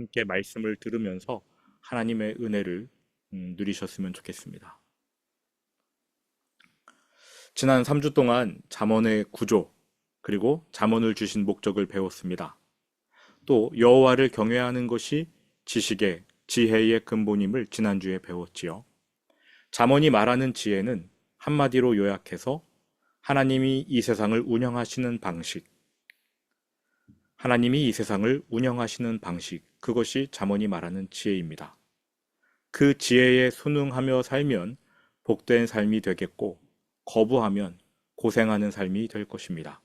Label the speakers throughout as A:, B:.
A: 함께 말씀을 들으면서 하나님의 은혜를 누리셨으면 좋겠습니다. 지난 3주 동안 잠언의 구조, 그리고 잠언을 주신 목적을 배웠습니다. 또 여호와를 경외하는 것이 지식의, 지혜의 근본임을 지난주에 배웠지요. 잠언이 말하는 지혜는 한마디로 요약해서 하나님이 이 세상을 운영하시는 방식, 하나님이 이 세상을 운영하시는 방식, 그것이 잠언이 말하는 지혜입니다. 그 지혜에 순응하며 살면 복된 삶이 되겠고, 거부하면 고생하는 삶이 될 것입니다.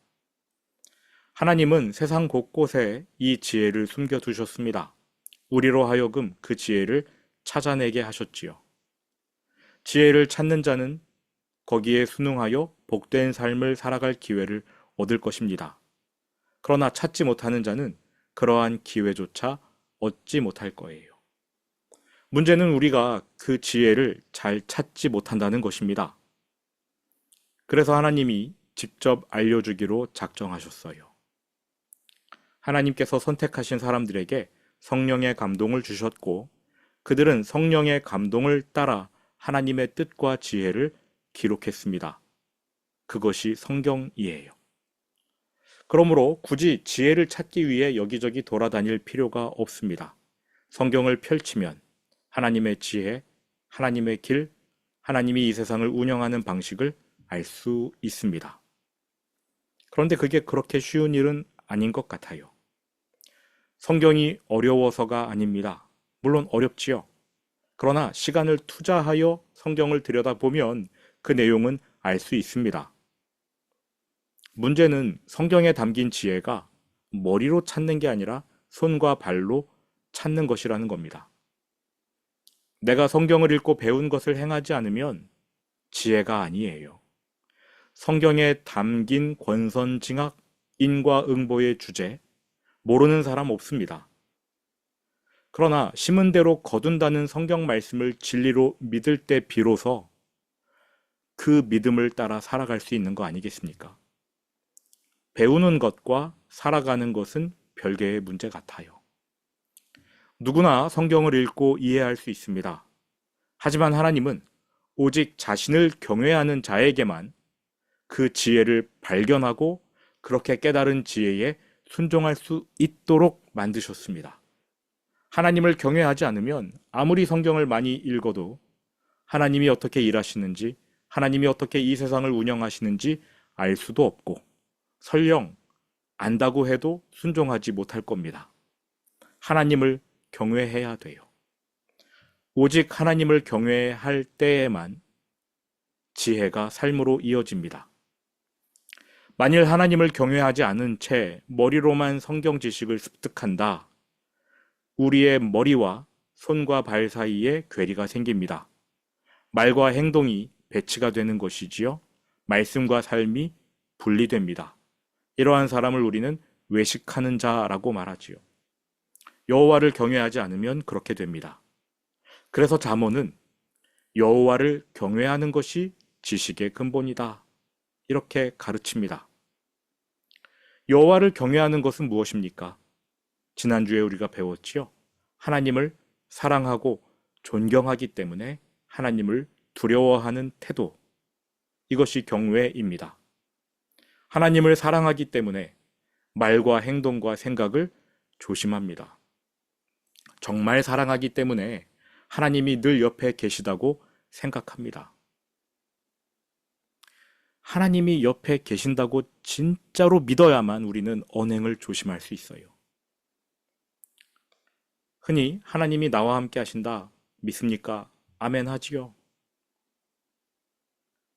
A: 하나님은 세상 곳곳에 이 지혜를 숨겨두셨습니다. 우리로 하여금 그 지혜를 찾아내게 하셨지요. 지혜를 찾는 자는 거기에 순응하여 복된 삶을 살아갈 기회를 얻을 것입니다. 그러나 찾지 못하는 자는 그러한 기회조차 얻지 못할 거예요. 문제는 우리가 그 지혜를 잘 찾지 못한다는 것입니다. 그래서 하나님이 직접 알려주기로 작정하셨어요. 하나님께서 선택하신 사람들에게 성령의 감동을 주셨고, 그들은 성령의 감동을 따라 하나님의 뜻과 지혜를 기록했습니다. 그것이 성경이에요. 그러므로 굳이 지혜를 찾기 위해 여기저기 돌아다닐 필요가 없습니다. 성경을 펼치면 하나님의 지혜, 하나님의 길, 하나님이 이 세상을 운영하는 방식을 알 수 있습니다. 그런데 그게 그렇게 쉬운 일은 아닌 것 같아요. 성경이 어려워서가 아닙니다. 물론 어렵지요. 그러나 시간을 투자하여 성경을 들여다보면 그 내용은 알 수 있습니다. 문제는 성경에 담긴 지혜가 머리로 찾는 게 아니라 손과 발로 찾는 것이라는 겁니다. 내가 성경을 읽고 배운 것을 행하지 않으면 지혜가 아니에요. 성경에 담긴 권선징악, 인과응보의 주제, 모르는 사람 없습니다. 그러나 심은 대로 거둔다는 성경 말씀을 진리로 믿을 때 비로소 그 믿음을 따라 살아갈 수 있는 거 아니겠습니까? 배우는 것과 살아가는 것은 별개의 문제 같아요. 누구나 성경을 읽고 이해할 수 있습니다. 하지만 하나님은 오직 자신을 경외하는 자에게만 그 지혜를 발견하고 그렇게 깨달은 지혜에 순종할 수 있도록 만드셨습니다. 하나님을 경외하지 않으면 아무리 성경을 많이 읽어도 하나님이 어떻게 일하시는지, 하나님이 어떻게 이 세상을 운영하시는지 알 수도 없고, 설령 안다고 해도 순종하지 못할 겁니다. 하나님을 경외해야 돼요. 오직 하나님을 경외할 때에만 지혜가 삶으로 이어집니다. 만일 하나님을 경외하지 않은 채 머리로만 성경 지식을 습득한다, 우리의 머리와 손과 발 사이에 괴리가 생깁니다. 말과 행동이 배치가 되는 것이지요. 말씀과 삶이 분리됩니다. 이러한 사람을 우리는 외식하는 자라고 말하지요. 여호와를 경외하지 않으면 그렇게 됩니다. 그래서 잠언은 여호와를 경외하는 것이 지식의 근본이다, 이렇게 가르칩니다. 여호와를 경외하는 것은 무엇입니까? 지난주에 우리가 배웠지요. 하나님을 사랑하고 존경하기 때문에 하나님을 두려워하는 태도, 이것이 경외입니다. 하나님을 사랑하기 때문에 말과 행동과 생각을 조심합니다. 정말 사랑하기 때문에 하나님이 늘 옆에 계시다고 생각합니다. 하나님이 옆에 계신다고 진짜로 믿어야만 우리는 언행을 조심할 수 있어요. 흔히 하나님이 나와 함께 하신다, 믿습니까? 아멘 하지요.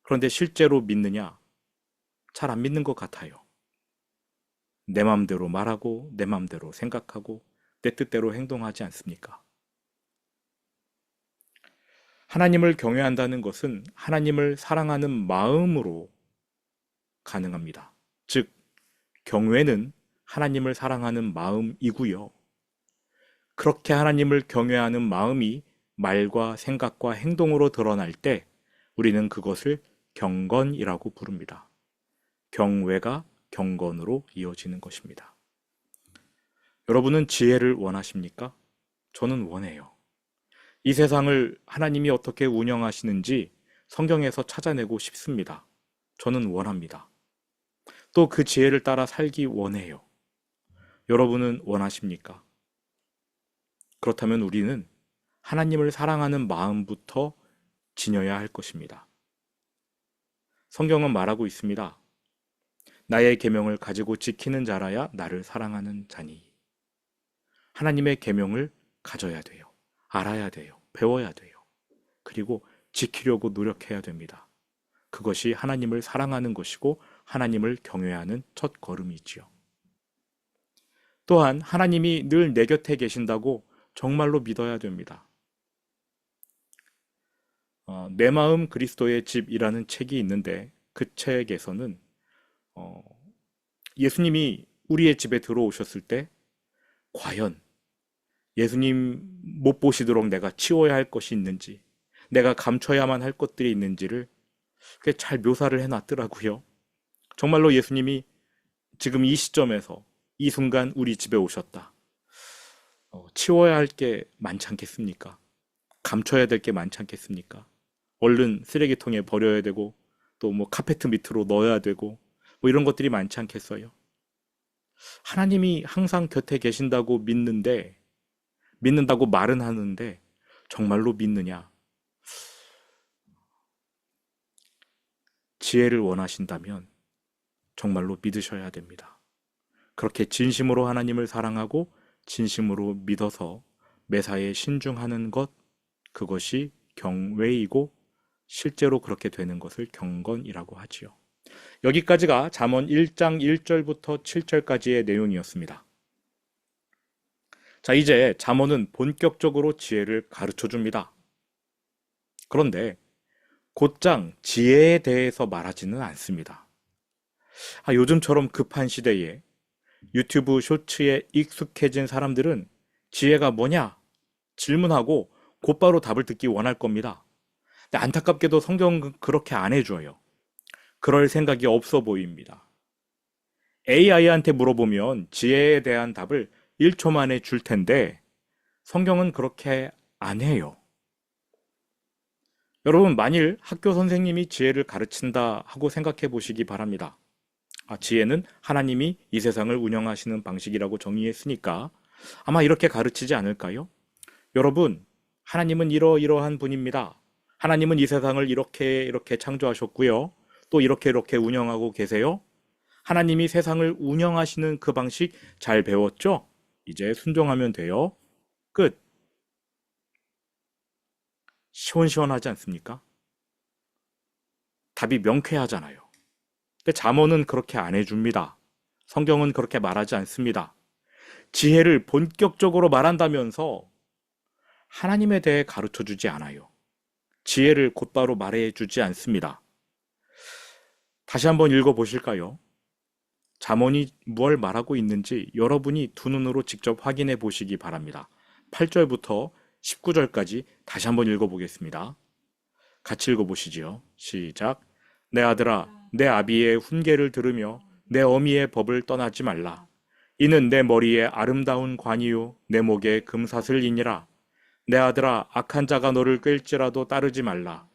A: 그런데 실제로 믿느냐? 잘 안 믿는 것 같아요. 내 맘대로 말하고 내 맘대로 생각하고 내 뜻대로 행동하지 않습니까? 하나님을 경외한다는 것은 하나님을 사랑하는 마음으로 가능합니다. 즉, 경외는 하나님을 사랑하는 마음이고요. 그렇게 하나님을 경외하는 마음이 말과 생각과 행동으로 드러날 때 우리는 그것을 경건이라고 부릅니다. 경외가 경건으로 이어지는 것입니다. 여러분은 지혜를 원하십니까? 저는 원해요. 이 세상을 하나님이 어떻게 운영하시는지 성경에서 찾아내고 싶습니다. 저는 원합니다. 또 그 지혜를 따라 살기 원해요. 여러분은 원하십니까? 그렇다면 우리는 하나님을 사랑하는 마음부터 지녀야 할 것입니다. 성경은 말하고 있습니다. 나의 계명을 가지고 지키는 자라야 나를 사랑하는 자니. 하나님의 계명을 가져야 돼요. 알아야 돼요. 배워야 돼요. 그리고 지키려고 노력해야 됩니다. 그것이 하나님을 사랑하는 것이고 하나님을 경외하는 첫 걸음이지요. 또한 하나님이 늘 내 곁에 계신다고 정말로 믿어야 됩니다. 내 마음 그리스도의 집이라는 책이 있는데 그 책에서는 예수님이 우리의 집에 들어오셨을 때 과연 예수님 못 보시도록 내가 치워야 할 것이 있는지, 내가 감춰야만 할 것들이 있는지를 꽤 잘 묘사를 해놨더라고요. 정말로 예수님이 지금 이 시점에서 이 순간 우리 집에 오셨다. 치워야 할 게 많지 않겠습니까? 감춰야 될 게 많지 않겠습니까? 얼른 쓰레기통에 버려야 되고 또 뭐 카페트 밑으로 넣어야 되고 뭐 이런 것들이 많지 않겠어요? 하나님이 항상 곁에 계신다고 믿는다고 말은 하는데 정말로 믿느냐? 지혜를 원하신다면 정말로 믿으셔야 됩니다. 그렇게 진심으로 하나님을 사랑하고 진심으로 믿어서 매사에 신중하는 것, 그것이 경외이고 실제로 그렇게 되는 것을 경건이라고 하지요. 여기까지가 잠언 1장 1절부터 7절까지의 내용이었습니다. 자, 이제 잠언은 본격적으로 지혜를 가르쳐 줍니다. 그런데 곧장 지혜에 대해서 말하지는 않습니다. 요즘처럼 급한 시대에 유튜브 쇼츠에 익숙해진 사람들은 지혜가 뭐냐? 질문하고 곧바로 답을 듣기 원할 겁니다. 근데 안타깝게도 성경은 그렇게 안 해줘요. 그럴 생각이 없어 보입니다. AI한테 물어보면 지혜에 대한 답을 1초 만에 줄 텐데 성경은 그렇게 안 해요. 여러분, 만일 학교 선생님이 지혜를 가르친다 하고 생각해 보시기 바랍니다. 지혜는 하나님이 이 세상을 운영하시는 방식이라고 정의했으니까 아마 이렇게 가르치지 않을까요? 여러분, 하나님은 이러이러한 분입니다. 하나님은 이 세상을 이렇게 창조하셨고요. 또 이렇게 운영하고 계세요. 하나님이 세상을 운영하시는 그 방식 잘 배웠죠? 이제 순종하면 돼요. 끝. 시원시원하지 않습니까? 답이 명쾌하잖아요. 근데 잠언은 그렇게 안 해줍니다. 성경은 그렇게 말하지 않습니다. 지혜를 본격적으로 말한다면서 하나님에 대해 가르쳐 주지 않아요. 지혜를 곧바로 말해 주지 않습니다. 다시 한번 읽어보실까요? 잠언이 무엇을 말하고 있는지 여러분이 두 눈으로 직접 확인해 보시기 바랍니다. 8절부터 19절까지 다시 한번 읽어보겠습니다. 같이 읽어보시지요. 시작. 내 아들아, 내 아비의 훈계를 들으며 내 어미의 법을 떠나지 말라. 이는 내 머리에 아름다운 관이요 내 목에 금사슬이니라. 내 아들아, 악한 자가 너를 꿰일지라도 따르지 말라.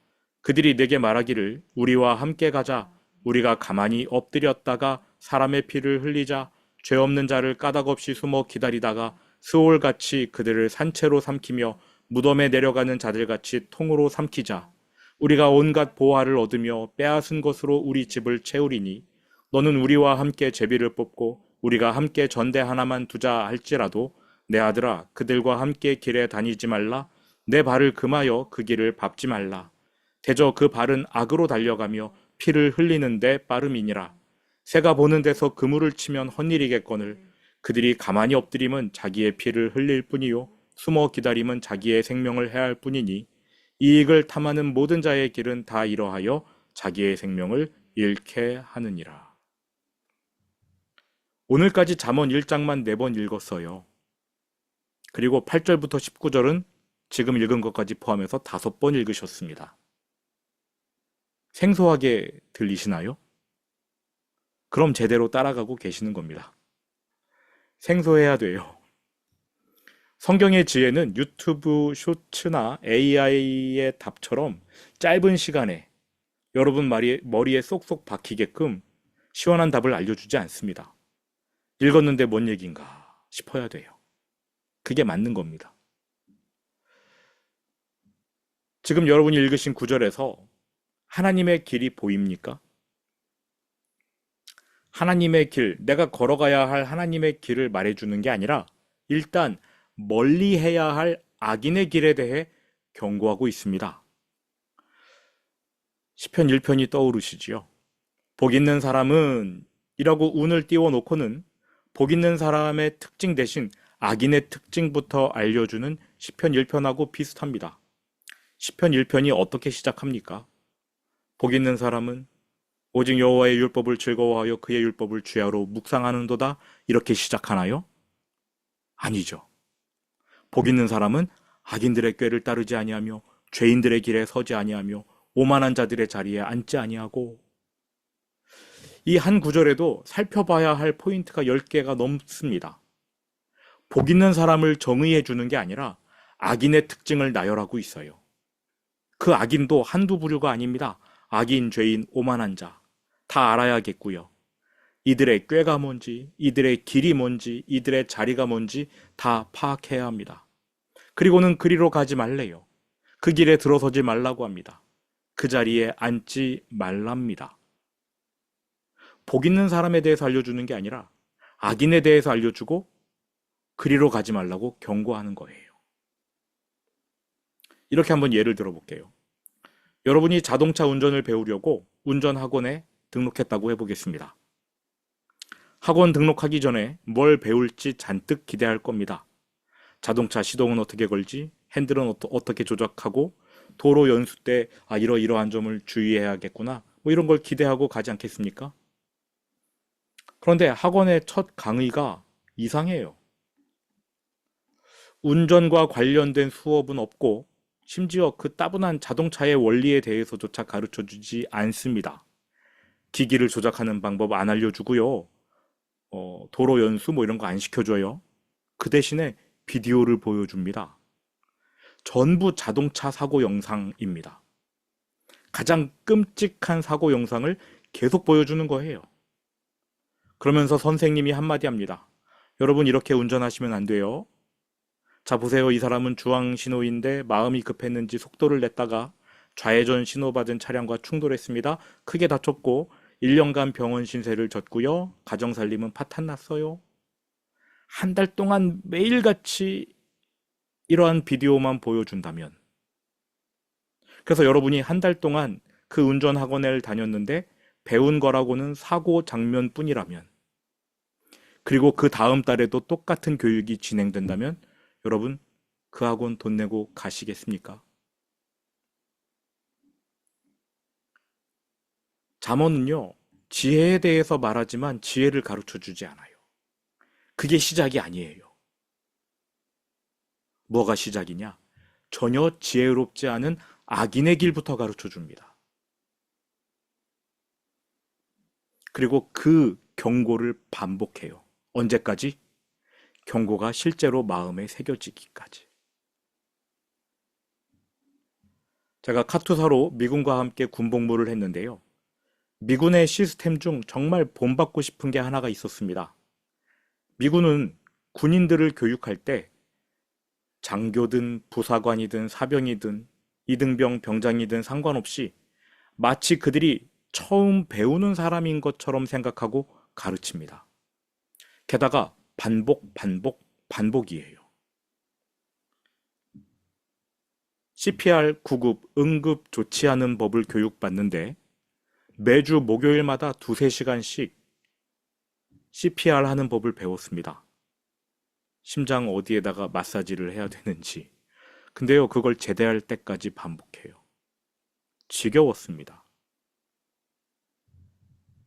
A: 그들이 내게 말하기를 우리와 함께 가자. 우리가 가만히 엎드렸다가 사람의 피를 흘리자. 죄 없는 자를 까닭없이 숨어 기다리다가 스올같이 그들을 산채로 삼키며 무덤에 내려가는 자들같이 통으로 삼키자. 우리가 온갖 보화를 얻으며 빼앗은 것으로 우리 집을 채우리니 너는 우리와 함께 제비를 뽑고 우리가 함께 전대 하나만 두자 할지라도 내 아들아, 그들과 함께 길에 다니지 말라. 내 발을 금하여 그 길을 밟지 말라. 대저 그 발은 악으로 달려가며 피를 흘리는데 빠름이니라. 새가 보는 데서 그물을 치면 헛일이겠거늘 그들이 가만히 엎드림은 자기의 피를 흘릴 뿐이요 숨어 기다림은 자기의 생명을 해할 뿐이니 이익을 탐하는 모든 자의 길은 다 이러하여 자기의 생명을 잃게 하느니라. 오늘까지 잠언 1장만 4번 읽었어요. 그리고 8절부터 19절은 지금 읽은 것까지 포함해서 5번 읽으셨습니다. 생소하게 들리시나요? 그럼 제대로 따라가고 계시는 겁니다. 생소해야 돼요. 성경의 지혜는 유튜브 쇼츠나 AI의 답처럼 짧은 시간에 여러분 머리에 쏙쏙 박히게끔 시원한 답을 알려주지 않습니다. 읽었는데 뭔 얘기인가 싶어야 돼요. 그게 맞는 겁니다. 지금 여러분이 읽으신 구절에서 하나님의 길이 보입니까? 하나님의 길, 내가 걸어가야 할 하나님의 길을 말해주는 게 아니라 일단 멀리 해야 할 악인의 길에 대해 경고하고 있습니다. 시편 1편이 떠오르시지요. 복 있는 사람은 이라고 운을 띄워놓고는 복 있는 사람의 특징 대신 악인의 특징부터 알려주는 시편 1편하고 비슷합니다. 시편 1편이 어떻게 시작합니까? 복 있는 사람은 오직 여호와의 율법을 즐거워하여 그의 율법을 주야로 묵상하는도다 이렇게 시작하나요? 아니죠. 복 있는 사람은 악인들의 꾀를 따르지 아니하며 죄인들의 길에 서지 아니하며 오만한 자들의 자리에 앉지 아니하고 이 한 구절에도 살펴봐야 할 포인트가 10개가 넘습니다. 복 있는 사람을 정의해 주는 게 아니라 악인의 특징을 나열하고 있어요. 그 악인도 한두 부류가 아닙니다. 악인, 죄인, 오만한 자 다 알아야겠고요. 이들의 꾀가 뭔지, 이들의 길이 뭔지, 이들의 자리가 뭔지 다 파악해야 합니다. 그리고는 그리로 가지 말래요. 그 길에 들어서지 말라고 합니다. 그 자리에 앉지 말랍니다. 복 있는 사람에 대해서 알려주는 게 아니라 악인에 대해서 알려주고 그리로 가지 말라고 경고하는 거예요. 이렇게 한번 예를 들어볼게요. 여러분이 자동차 운전을 배우려고 운전학원에 등록했다고 해보겠습니다. 학원 등록하기 전에 뭘 배울지 잔뜩 기대할 겁니다. 자동차 시동은 어떻게 걸지, 핸들은 어떻게 조작하고, 도로 연수 때 이러이러한 점을 주의해야겠구나, 뭐 이런 걸 기대하고 가지 않겠습니까? 그런데 학원의 첫 강의가 이상해요. 운전과 관련된 수업은 없고 심지어 그 따분한 자동차의 원리에 대해서조차 가르쳐주지 않습니다. 기기를 조작하는 방법 안 알려주고요. 도로 연수 뭐 이런 거 안 시켜줘요. 그 대신에 비디오를 보여줍니다. 전부 자동차 사고 영상입니다. 가장 끔찍한 사고 영상을 계속 보여주는 거예요. 그러면서 선생님이 한마디 합니다. 여러분 이렇게 운전하시면 안 돼요. 자 보세요. 이 사람은 주황 신호인데 마음이 급했는지 속도를 냈다가 좌회전 신호받은 차량과 충돌했습니다. 크게 다쳤고 1년간 병원 신세를 졌고요. 가정살림은 파탄났어요. 한 달 동안 매일같이 이러한 비디오만 보여준다면 그래서 여러분이 한 달 동안 그 운전학원을 다녔는데 배운 거라고는 사고 장면뿐이라면 그리고 그 다음 달에도 똑같은 교육이 진행된다면 여러분 그 학원 돈 내고 가시겠습니까? 잠언은요, 지혜에 대해서 말하지만 지혜를 가르쳐 주지 않아요. 그게 시작이 아니에요. 뭐가 시작이냐? 전혀 지혜롭지 않은 악인의 길부터 가르쳐 줍니다. 그리고 그 경고를 반복해요. 언제까지? 경고가 실제로 마음에 새겨지기까지. 제가 카투사로 미군과 함께 군복무를 했는데요. 미군의 시스템 중 정말 본받고 싶은 게 하나가 있었습니다. 미군은 군인들을 교육할 때 장교든 부사관이든 사병이든 이등병 병장이든 상관없이 마치 그들이 처음 배우는 사람인 것처럼 생각하고 가르칩니다. 게다가 반복이에요. CPR 구급, 응급 조치하는 법을 교육받는데 매주 목요일마다 2~3시간씩 CPR 하는 법을 배웠습니다. 심장 어디에다가 마사지를 해야 되는지. 근데요, 그걸 제대할 때까지 반복해요. 지겨웠습니다.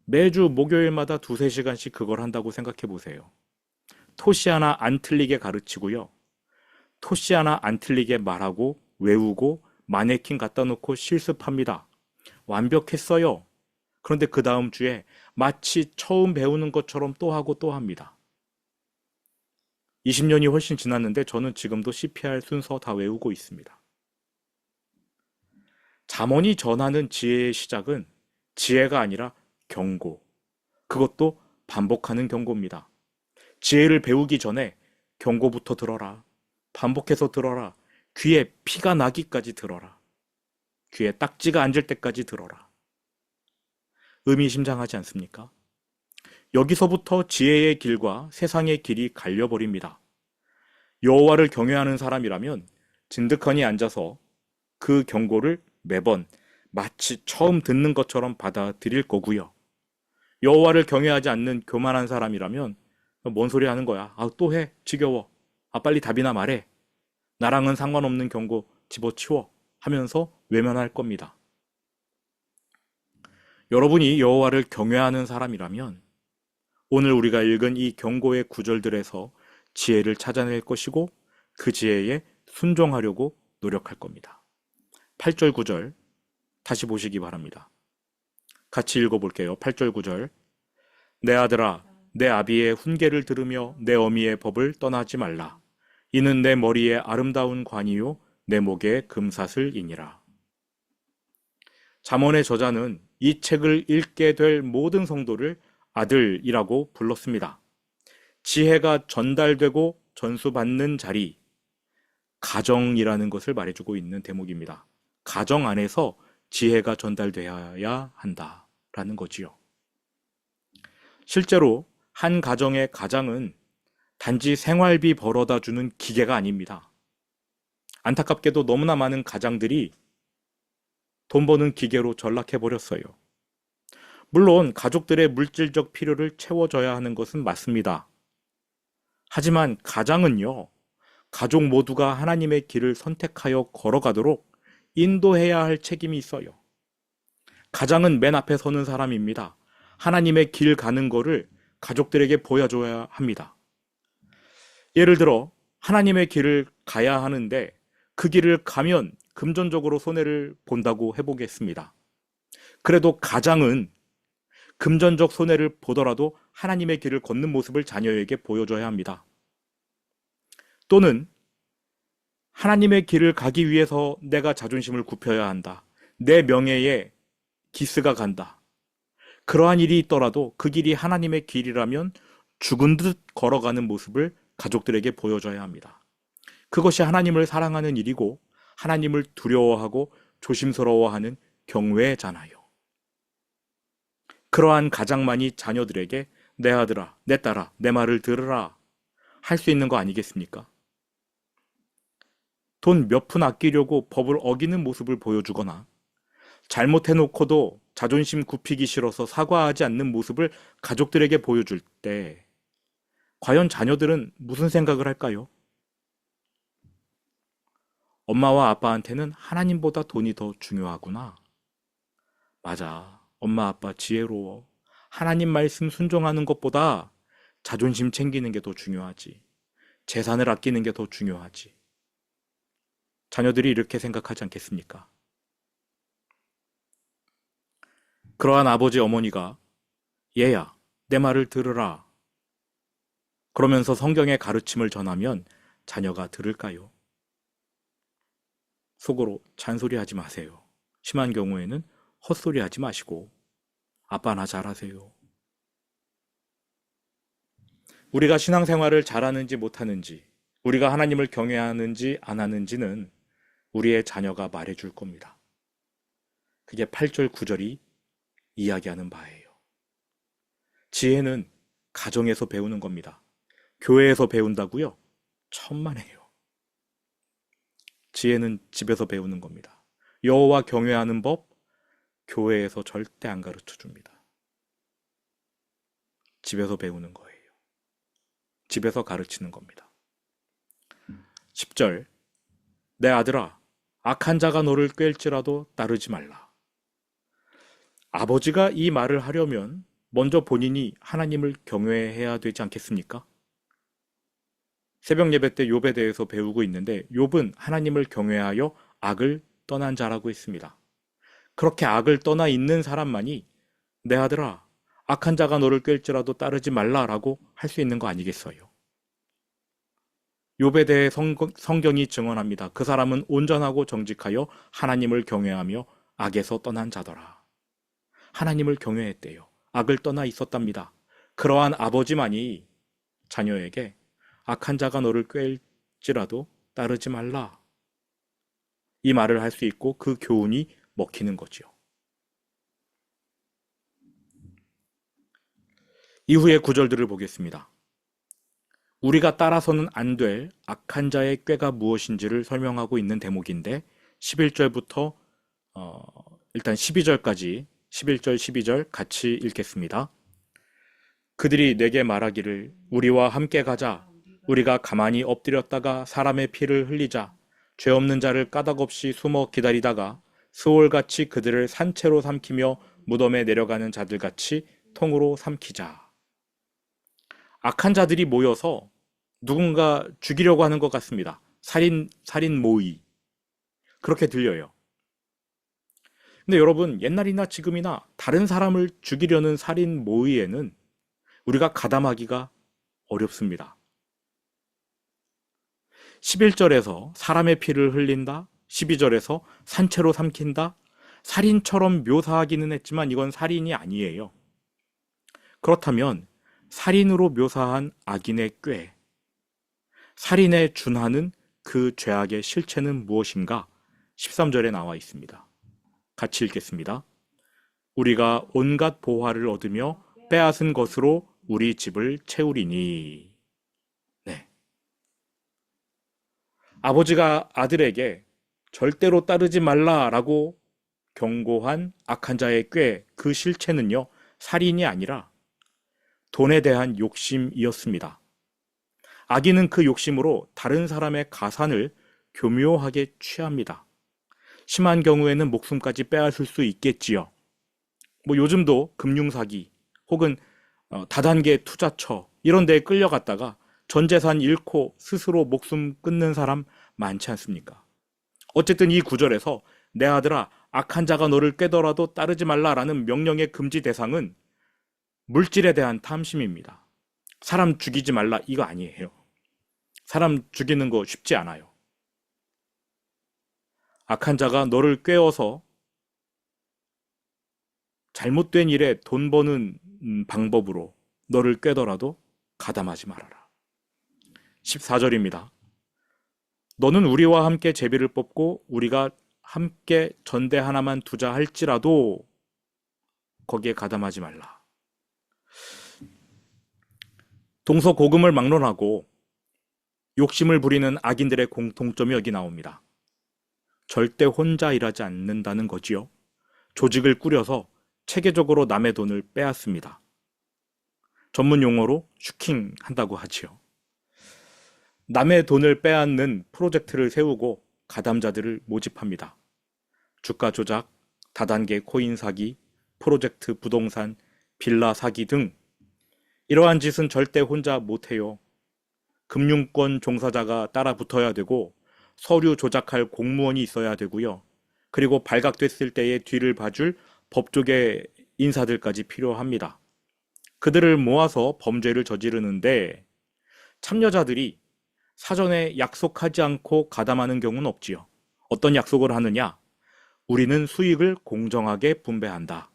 A: 매주 목요일마다 2~3시간씩 그걸 한다고 생각해 보세요. 토시 하나 안 틀리게 가르치고요. 토시 하나 안 틀리게 말하고 외우고 마네킹 갖다 놓고 실습합니다. 완벽했어요. 그런데 그 다음 주에 마치 처음 배우는 것처럼 또 하고 또 합니다. 20년이 훨씬 지났는데 저는 지금도 CPR 순서 다 외우고 있습니다. 잠언이 전하는 지혜의 시작은 지혜가 아니라 경고. 그것도 반복하는 경고입니다. 지혜를 배우기 전에 경고부터 들어라. 반복해서 들어라. 귀에 피가 나기까지 들어라. 귀에 딱지가 앉을 때까지 들어라. 의미심장하지 않습니까? 여기서부터 지혜의 길과 세상의 길이 갈려버립니다. 여호와를 경외하는 사람이라면 진득하니 앉아서 그 경고를 매번 마치 처음 듣는 것처럼 받아들일 거고요. 여호와를 경외하지 않는 교만한 사람이라면 뭔 소리 하는 거야? 아, 또 해. 지겨워. 아, 빨리 답이나 말해. 나랑은 상관없는 경고 집어치워 하면서 외면할 겁니다. 여러분이 여호와를 경외하는 사람이라면 오늘 우리가 읽은 이 경고의 구절들에서 지혜를 찾아낼 것이고 그 지혜에 순종하려고 노력할 겁니다. 8절 9절 다시 보시기 바랍니다. 같이 읽어볼게요. 8절 9절 내 아들아 내 아비의 훈계를 들으며 내 어미의 법을 떠나지 말라. 이는 내 머리에 아름다운 관이요 내 목에 금사슬이니라. 잠언의 저자는 이 책을 읽게 될 모든 성도를 아들이라고 불렀습니다. 지혜가 전달되고 전수받는 자리, 가정이라는 것을 말해주고 있는 대목입니다. 가정 안에서 지혜가 전달되어야 한다라는 거지요. 실제로 한 가정의 가장은 단지 생활비 벌어다 주는 기계가 아닙니다. 안타깝게도 너무나 많은 가장들이 돈 버는 기계로 전락해버렸어요. 물론 가족들의 물질적 필요를 채워줘야 하는 것은 맞습니다. 하지만 가장은요, 가족 모두가 하나님의 길을 선택하여 걸어가도록 인도해야 할 책임이 있어요. 가장은 맨 앞에 서는 사람입니다. 하나님의 길 가는 거를 가족들에게 보여줘야 합니다. 예를 들어 하나님의 길을 가야 하는데 그 길을 가면 금전적으로 손해를 본다고 해보겠습니다. 그래도 가장은 금전적 손해를 보더라도 하나님의 길을 걷는 모습을 자녀에게 보여줘야 합니다. 또는 하나님의 길을 가기 위해서 내가 자존심을 굽혀야 한다. 내 명예에 기스가 간다. 그러한 일이 있더라도 그 길이 하나님의 길이라면 죽은 듯 걸어가는 모습을 가족들에게 보여줘야 합니다. 그것이 하나님을 사랑하는 일이고 하나님을 두려워하고 조심스러워하는 경외잖아요. 그러한 가장만이 자녀들에게 내 아들아, 내 딸아, 내 말을 들으라 할 수 있는 거 아니겠습니까? 돈 몇 푼 아끼려고 법을 어기는 모습을 보여주거나 잘못해놓고도 자존심 굽히기 싫어서 사과하지 않는 모습을 가족들에게 보여줄 때 과연 자녀들은 무슨 생각을 할까요? 엄마와 아빠한테는 하나님보다 돈이 더 중요하구나. 맞아. 엄마 아빠 지혜로워. 하나님 말씀 순종하는 것보다 자존심 챙기는 게 더 중요하지. 재산을 아끼는 게 더 중요하지. 자녀들이 이렇게 생각하지 않겠습니까? 그러한 아버지 어머니가 얘야, 내 말을 들으라. 그러면서 성경의 가르침을 전하면 자녀가 들을까요? 속으로 잔소리하지 마세요. 심한 경우에는 헛소리하지 마시고 아빠나 잘하세요. 우리가 신앙생활을 잘하는지 못하는지, 우리가 하나님을 경외하는지 안 하는지는 우리의 자녀가 말해줄 겁니다. 그게 8절 9절이 이야기하는 바예요. 지혜는 가정에서 배우는 겁니다. 교회에서 배운다고요? 천만에요. 지혜는 집에서 배우는 겁니다. 여호와 경외하는 법, 교회에서 절대 안 가르쳐 줍니다. 집에서 배우는 거예요. 집에서 가르치는 겁니다. 10절 내 아들아, 악한 자가 너를 꿰일지라도 따르지 말라. 아버지가 이 말을 하려면 먼저 본인이 하나님을 경외해야 되지 않겠습니까? 새벽 예배 때 욥에 대해서 배우고 있는데 욥은 하나님을 경외하여 악을 떠난 자라고 했습니다. 그렇게 악을 떠나 있는 사람만이 내 아들아, 악한 자가 너를 꿰일지라도 따르지 말라라고 할 수 있는 거 아니겠어요? 욥에 대해 성경이 증언합니다. 그 사람은 온전하고 정직하여 하나님을 경외하며 악에서 떠난 자더라. 하나님을 경외했대요. 악을 떠나 있었답니다. 그러한 아버지만이 자녀에게 악한 자가 너를 꾀일지라도 따르지 말라. 이 말을 할 수 있고 그 교훈이 먹히는 거지요. 이후의 구절들을 보겠습니다. 우리가 따라서는 안 될 악한 자의 꾀가 무엇인지를 설명하고 있는 대목인데 11절부터 일단 12절까지 11절 12절 같이 읽겠습니다. 그들이 내게 말하기를 우리와 함께 가자. 우리가 가만히 엎드렸다가 사람의 피를 흘리자. 죄 없는 자를 까닭없이 숨어 기다리다가 스올같이 그들을 산채로 삼키며 무덤에 내려가는 자들같이 통으로 삼키자. 악한 자들이 모여서 누군가 죽이려고 하는 것 같습니다. 살인 모의. 그렇게 들려요. 근데 여러분, 옛날이나 지금이나 다른 사람을 죽이려는 살인 모의에는 우리가 가담하기가 어렵습니다. 11절에서 사람의 피를 흘린다, 12절에서 산채로 삼킨다, 살인처럼 묘사하기는 했지만 이건 살인이 아니에요. 그렇다면 살인으로 묘사한 악인의 꾀, 살인에 준하는 그 죄악의 실체는 무엇인가? 13절에 나와 있습니다. 같이 읽겠습니다. 우리가 온갖 보화를 얻으며 빼앗은 것으로 우리 집을 채우리니. 네. 아버지가 아들에게 절대로 따르지 말라라고 경고한 악한 자의 꾀, 그 실체는요, 살인이 아니라 돈에 대한 욕심이었습니다. 악인은 그 욕심으로 다른 사람의 가산을 교묘하게 취합니다. 심한 경우에는 목숨까지 빼앗을 수 있겠지요. 요즘도 금융사기 혹은 다단계 투자처 이런 데에 끌려갔다가 전 재산 잃고 스스로 목숨 끊는 사람 많지 않습니까? 어쨌든 이 구절에서 내 아들아 악한 자가 너를 꾀더라도 따르지 말라라는 명령의 금지 대상은 물질에 대한 탐심입니다. 사람 죽이지 말라 이거 아니에요. 사람 죽이는 거 쉽지 않아요. 악한 자가 너를 꾀어서 잘못된 일에 돈 버는 방법으로 너를 꾀더라도 가담하지 말아라. 14절입니다. 너는 우리와 함께 제비를 뽑고 우리가 함께 전대 하나만 두자 할지라도 거기에 가담하지 말라. 동서고금을 막론하고 욕심을 부리는 악인들의 공통점이 여기 나옵니다. 절대 혼자 일하지 않는다는 거지요. 조직을 꾸려서 체계적으로 남의 돈을 빼앗습니다. 전문 용어로 슈킹한다고 하지요. 남의 돈을 빼앗는 프로젝트를 세우고 가담자들을 모집합니다. 주가 조작, 다단계 코인 사기, 프로젝트 부동산, 빌라 사기 등 이러한 짓은 절대 혼자 못해요. 금융권 종사자가 따라 붙어야 되고 서류 조작할 공무원이 있어야 되고요. 그리고 발각됐을 때의 뒤를 봐줄 법조계 인사들까지 필요합니다. 그들을 모아서 범죄를 저지르는데 참여자들이 사전에 약속하지 않고 가담하는 경우는 없지요. 어떤 약속을 하느냐? 우리는 수익을 공정하게 분배한다.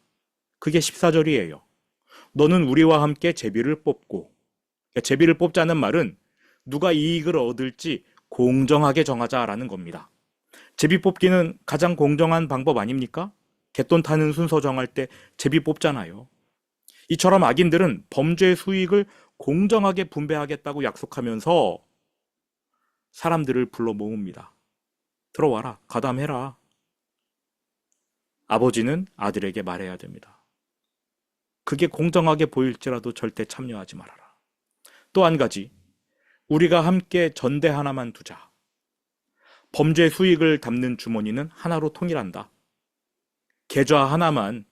A: 그게 14절이에요. 너는 우리와 함께 제비를 뽑고, 제비를 뽑자는 말은 누가 이익을 얻을지 공정하게 정하자라는 겁니다. 제비 뽑기는 가장 공정한 방법 아닙니까? 갯돈 타는 순서 정할 때 제비 뽑잖아요. 이처럼 악인들은 범죄 수익을 공정하게 분배하겠다고 약속하면서 사람들을 불러 모읍니다. 들어와라, 가담해라. 아버지는 아들에게 말해야 됩니다. 그게 공정하게 보일지라도 절대 참여하지 말아라. 또 한 가지, 우리가 함께 전대 하나만 두자. 범죄 수익을 담는 주머니는 하나로 통일한다. 계좌 하나만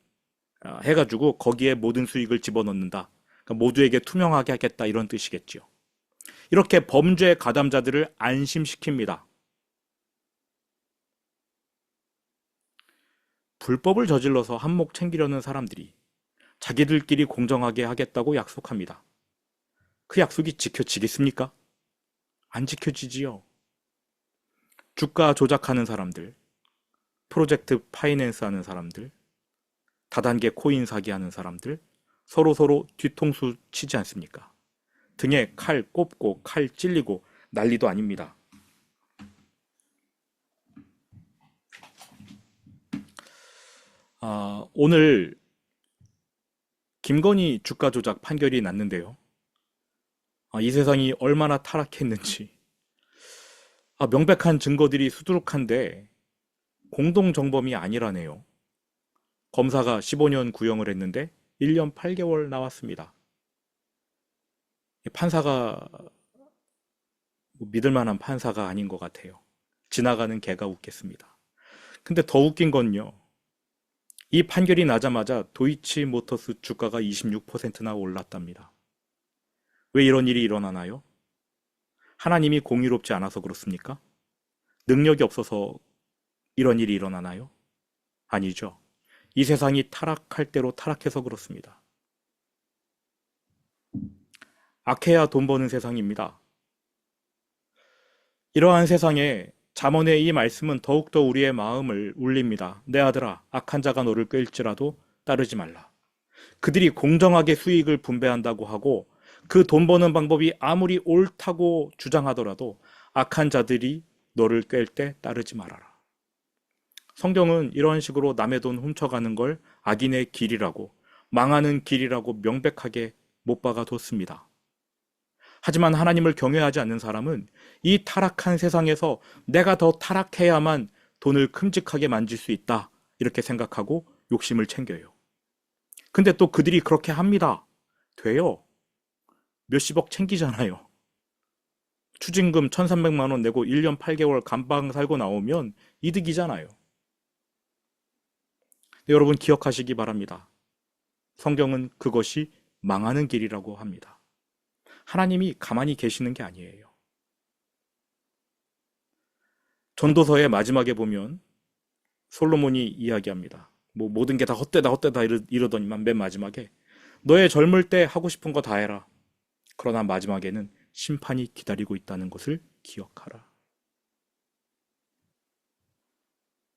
A: 해가지고 거기에 모든 수익을 집어넣는다. 그러니까 모두에게 투명하게 하겠다 이런 뜻이겠지요. 이렇게 범죄 가담자들을 안심시킵니다. 불법을 저질러서 한몫 챙기려는 사람들이 자기들끼리 공정하게 하겠다고 약속합니다. 그 약속이 지켜지겠습니까? 안 지켜지지요. 주가 조작하는 사람들, 프로젝트 파이낸스 하는 사람들, 다단계 코인 사기하는 사람들, 서로 뒤통수 치지 않습니까? 등에 칼 꼽고 칼 찔리고 난리도 아닙니다. 오늘 김건희 주가 조작 판결이 났는데요. 이 세상이 얼마나 타락했는지 명백한 증거들이 수두룩한데 공동정범이 아니라네요. 검사가 15년 구형을 했는데 1년 8개월 나왔습니다. 판사가 믿을 만한 판사가 아닌 것 같아요. 지나가는 개가 웃겠습니다. 근데 더 웃긴 건요. 이 판결이 나자마자 도이치모터스 주가가 26%나 올랐답니다. 왜 이런 일이 일어나나요? 하나님이 공의롭지 않아서 그렇습니까? 능력이 없어서 이런 일이 일어나나요? 아니죠. 이 세상이 타락할 대로 타락해서 그렇습니다. 악해야 돈 버는 세상입니다. 이러한 세상에 잠언의 이 말씀은 더욱더 우리의 마음을 울립니다. 내 아들아, 악한 자가 너를 꿰일지라도 따르지 말라. 그들이 공정하게 수익을 분배한다고 하고 그 돈 버는 방법이 아무리 옳다고 주장하더라도 악한 자들이 너를 꿰일 때 따르지 말아라. 성경은 이런 식으로 남의 돈 훔쳐가는 걸 악인의 길이라고, 망하는 길이라고 명백하게 못 박아뒀습니다. 하지만 하나님을 경외하지 않는 사람은 이 타락한 세상에서 내가 더 타락해야만 돈을 큼직하게 만질 수 있다, 이렇게 생각하고 욕심을 챙겨요. 근데 또 그들이 그렇게 합니다. 돼요. 몇십억 챙기잖아요. 추징금 1,300만 원 내고 1년 8개월 감방 살고 나오면 이득이잖아요. 여러분 기억하시기 바랍니다. 성경은 그것이 망하는 길이라고 합니다. 하나님이 가만히 계시는 게 아니에요. 전도서의 마지막에 보면 솔로몬이 이야기합니다. 모든 게 다 헛되다 이러더니만 맨 마지막에 너의 젊을 때 하고 싶은 거 다 해라. 그러나 마지막에는 심판이 기다리고 있다는 것을 기억하라.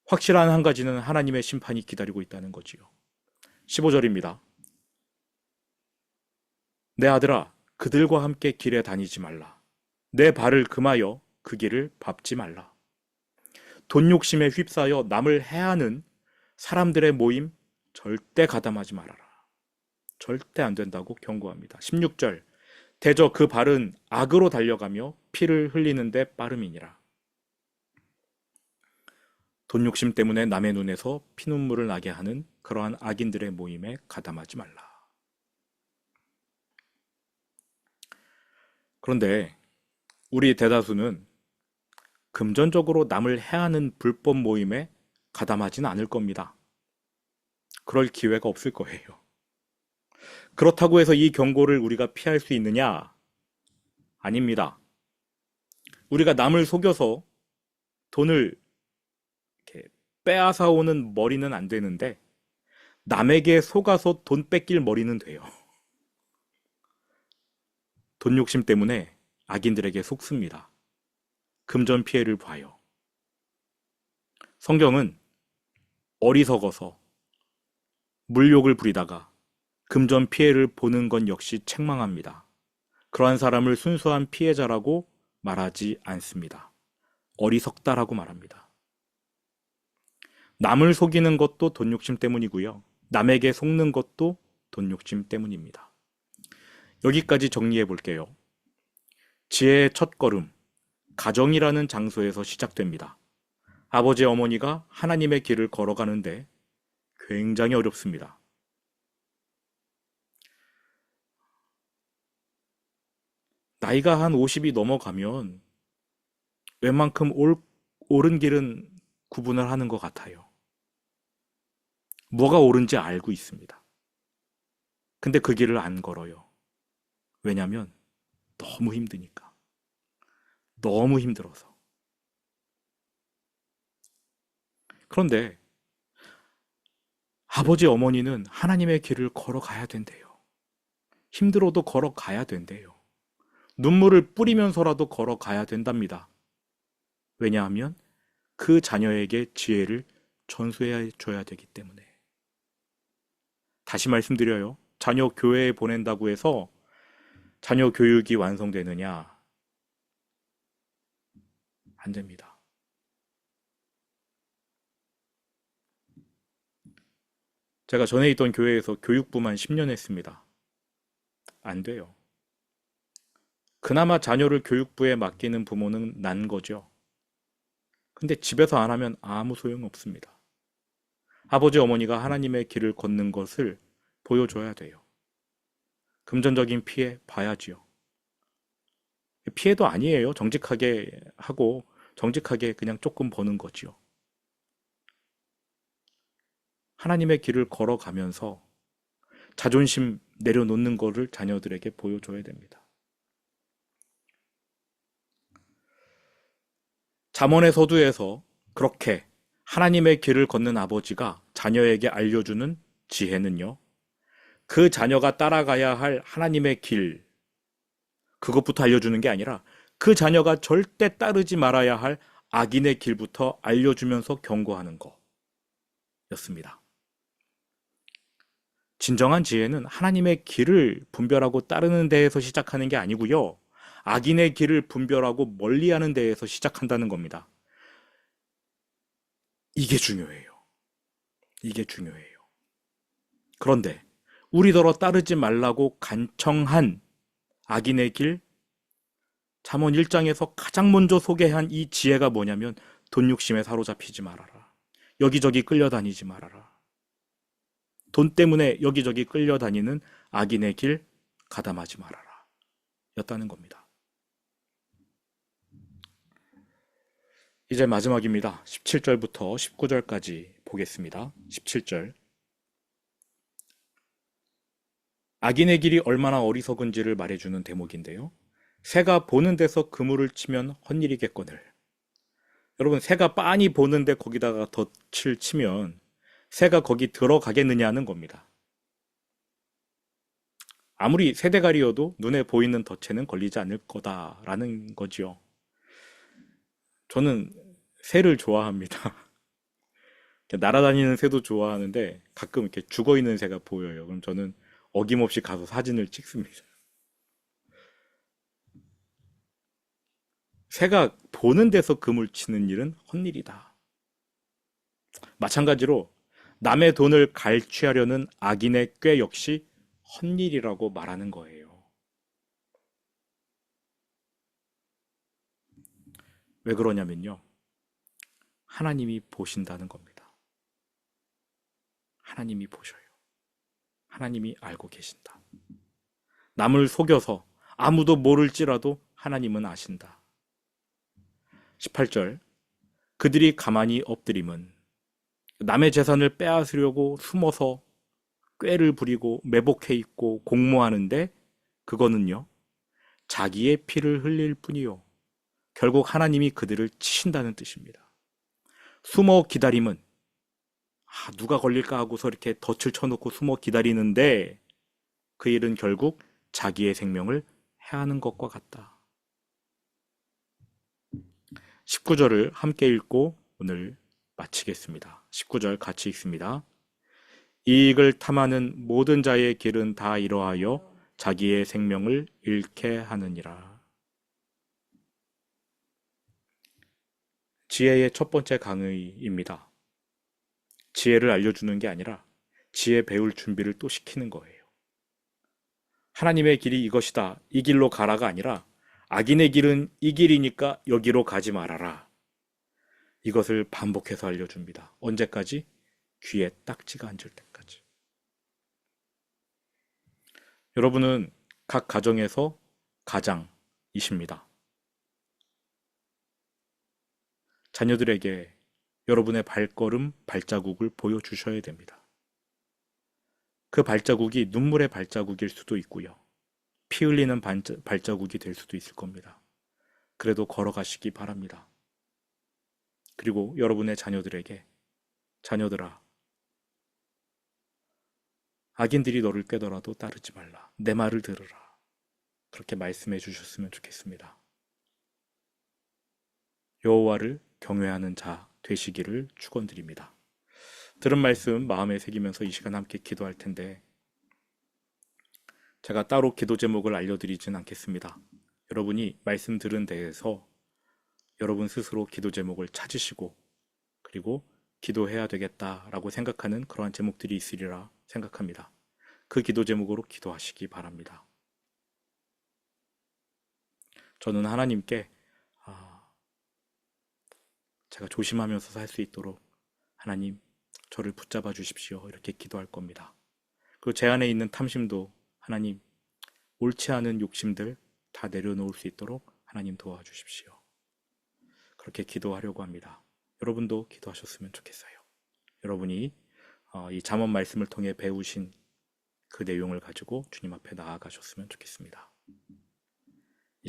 A: 확실한 한 가지는 하나님의 심판이 기다리고 있다는 거지요. 15절입니다. 내 아들아, 그들과 함께 길에 다니지 말라. 내 발을 금하여 그 길을 밟지 말라. 돈 욕심에 휩싸여 남을 해하는 사람들의 모임 절대 가담하지 말아라. 절대 안 된다고 경고합니다. 16절. 대저 그 발은 악으로 달려가며 피를 흘리는데 빠름이니라. 돈 욕심 때문에 남의 눈에서 피눈물을 나게 하는 그러한 악인들의 모임에 가담하지 말라. 그런데 우리 대다수는 금전적으로 남을 해하는 불법 모임에 가담하진 않을 겁니다. 그럴 기회가 없을 거예요. 그렇다고 해서 이 경고를 우리가 피할 수 있느냐? 아닙니다. 우리가 남을 속여서 돈을 이렇게 빼앗아 오는 머리는 안 되는데 남에게 속아서 돈 뺏길 머리는 돼요. 돈 욕심 때문에 악인들에게 속습니다. 금전 피해를 봐요. 성경은 어리석어서 물욕을 부리다가 금전 피해를 보는 건 역시 책망합니다. 그러한 사람을 순수한 피해자라고 말하지 않습니다. 어리석다라고 말합니다. 남을 속이는 것도 돈 욕심 때문이고요. 남에게 속는 것도 돈 욕심 때문입니다. 여기까지 정리해 볼게요. 지혜의 첫걸음, 가정이라는 장소에서 시작됩니다. 아버지 어머니가 하나님의 길을 걸어가는데 굉장히 어렵습니다. 나이가 한 50이 넘어가면 웬만큼 옳은 길은 구분을 하는 것 같아요. 뭐가 옳은지 알고 있습니다. 근데 그 길을 안 걸어요. 왜냐면 너무 힘드니까. 너무 힘들어서. 그런데 아버지 어머니는 하나님의 길을 걸어가야 된대요. 힘들어도 걸어가야 된대요. 눈물을 뿌리면서라도 걸어가야 된답니다. 왜냐하면 그 자녀에게 지혜를 전수해 줘야 되기 때문에. 다시 말씀드려요. 자녀 교회에 보낸다고 해서 자녀 교육이 완성되느냐? 안 됩니다. 제가 전에 있던 교회에서 교육부만 10년 했습니다. 안 돼요. 그나마 자녀를 교육부에 맡기는 부모는 난 거죠. 근데 집에서 안 하면 아무 소용 없습니다. 아버지, 어머니가 하나님의 길을 걷는 것을 보여줘야 돼요. 금전적인 피해 봐야지요. 피해도 아니에요. 정직하게 하고 정직하게 그냥 조금 버는 거지요. 하나님의 길을 걸어가면서 자존심 내려놓는 거를 자녀들에게 보여줘야 됩니다. 잠언의 서두에서 그렇게 하나님의 길을 걷는 아버지가 자녀에게 알려주는 지혜는요, 그 자녀가 따라가야 할 하나님의 길, 그것부터 알려주는 게 아니라 그 자녀가 절대 따르지 말아야 할 악인의 길부터 알려주면서 경고하는 거였습니다. 진정한 지혜는 하나님의 길을 분별하고 따르는 데에서 시작하는 게 아니고요. 악인의 길을 분별하고 멀리하는 데에서 시작한다는 겁니다. 이게 중요해요. 이게 중요해요. 그런데 우리더러 따르지 말라고 간청한 악인의 길, 잠언 1장에서 가장 먼저 소개한 이 지혜가 뭐냐면 돈 욕심에 사로잡히지 말아라. 여기저기 끌려다니지 말아라. 돈 때문에 여기저기 끌려다니는 악인의 길 가담하지 말아라. 였다는 겁니다. 이제 마지막입니다. 17절부터 19절까지 보겠습니다. 17절. 악인의 길이 얼마나 어리석은지를 말해주는 대목인데요. 새가 보는 데서 그물을 치면 헛일이겠거늘. 여러분, 새가 빤히 보는데 거기다가 덫을 치면 새가 거기 들어가겠느냐는 겁니다. 아무리 새대가리여도 눈에 보이는 덫에는 걸리지 않을 거다라는 거지요. 저는 새를 좋아합니다. 날아다니는 새도 좋아하는데 가끔 이렇게 죽어있는 새가 보여요. 그럼 저는 어김없이 가서 사진을 찍습니다. 새가 보는 데서 그물 치는 일은 헛일이다. 마찬가지로 남의 돈을 갈취하려는 악인의 꾀 역시 헛일이라고 말하는 거예요. 왜 그러냐면요. 하나님이 보신다는 겁니다. 하나님이 보셔요. 하나님이 알고 계신다. 남을 속여서 아무도 모를지라도 하나님은 아신다. 18절. 그들이 가만히 엎드림은 남의 재산을 빼앗으려고 숨어서 꾀를 부리고 매복해 있고 공모하는데 그거는요. 자기의 피를 흘릴 뿐이요. 결국 하나님이 그들을 치신다는 뜻입니다. 숨어 기다림은 누가 걸릴까 하고서 이렇게 덫을 쳐놓고 숨어 기다리는데 그 일은 결국 자기의 생명을 해하는 것과 같다. 19절을 함께 읽고 오늘 마치겠습니다. 19절 같이 읽습니다. 이익을 탐하는 모든 자의 길은 다 이러하여 자기의 생명을 잃게 하느니라. 지혜의 첫 번째 강의입니다. 지혜를 알려주는 게 아니라 지혜 배울 준비를 또 시키는 거예요. 하나님의 길이 이것이다. 이 길로 가라가 아니라 악인의 길은 이 길이니까 여기로 가지 말아라. 이것을 반복해서 알려줍니다. 언제까지? 귀에 딱지가 앉을 때까지. 여러분은 각 가정에서 가장이십니다. 자녀들에게 여러분의 발걸음, 발자국을 보여주셔야 됩니다. 그 발자국이 눈물의 발자국일 수도 있고요. 피 흘리는 발자국이 될 수도 있을 겁니다. 그래도 걸어가시기 바랍니다. 그리고 여러분의 자녀들에게 자녀들아, 악인들이 너를 꾀더라도 따르지 말라. 내 말을 들으라. 그렇게 말씀해 주셨으면 좋겠습니다. 여호와를 경외하는 자 되시기를 축원드립니다. 들은 말씀 마음에 새기면서 이 시간 함께 기도할 텐데 제가 따로 기도 제목을 알려드리진 않겠습니다. 여러분이 말씀 들은 데에서 여러분 스스로 기도 제목을 찾으시고 그리고 기도해야 되겠다라고 생각하는 그러한 제목들이 있으리라 생각합니다. 그 기도 제목으로 기도하시기 바랍니다. 저는 하나님께 제가 조심하면서 살 수 있도록 하나님 저를 붙잡아 주십시오 이렇게 기도할 겁니다. 그리고 제 안에 있는 탐심도 하나님 옳지 않은 욕심들 다 내려놓을 수 있도록 하나님 도와주십시오. 그렇게 기도하려고 합니다. 여러분도 기도하셨으면 좋겠어요. 여러분이 이 잠언 말씀을 통해 배우신 그 내용을 가지고 주님 앞에 나아가셨으면 좋겠습니다.